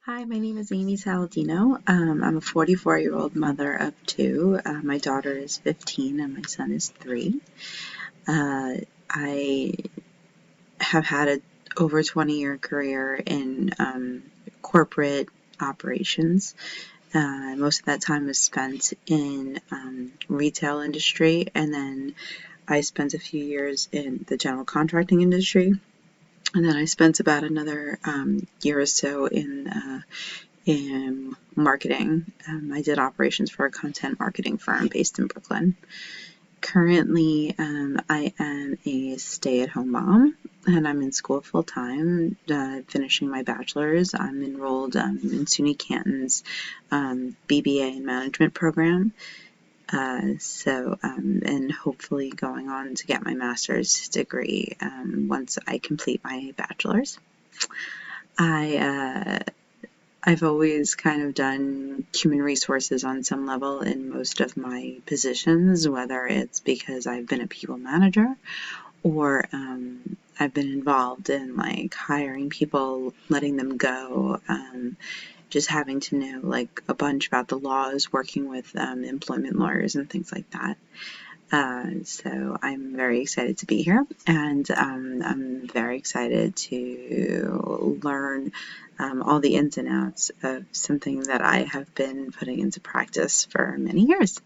Hi, my name is Amy Saladino. I'm a 44-year-old mother of two. My daughter is 15 and my son is 3. I have had a over 20-year career in corporate operations. Most of that time was spent in retail industry, and then I spent a few years in the general contracting industry, and then I spent about another year or so in marketing. I did operations for a content marketing firm based in Brooklyn. Currently, I am a stay-at-home mom, and I'm in school full-time, finishing my bachelor's. I'm enrolled in SUNY Canton's BBA in management program. And hopefully going on to get my master's degree once I complete my bachelor's. I've always kind of done human resources on some level in most of my positions, whether it's because I've been a people manager or I've been involved in like hiring people, letting them go, just having to know like a bunch about the laws, working with employment lawyers and things like that. So I'm very excited to be here, and I'm very excited to learn all the ins and outs of something that I have been putting into practice for many years.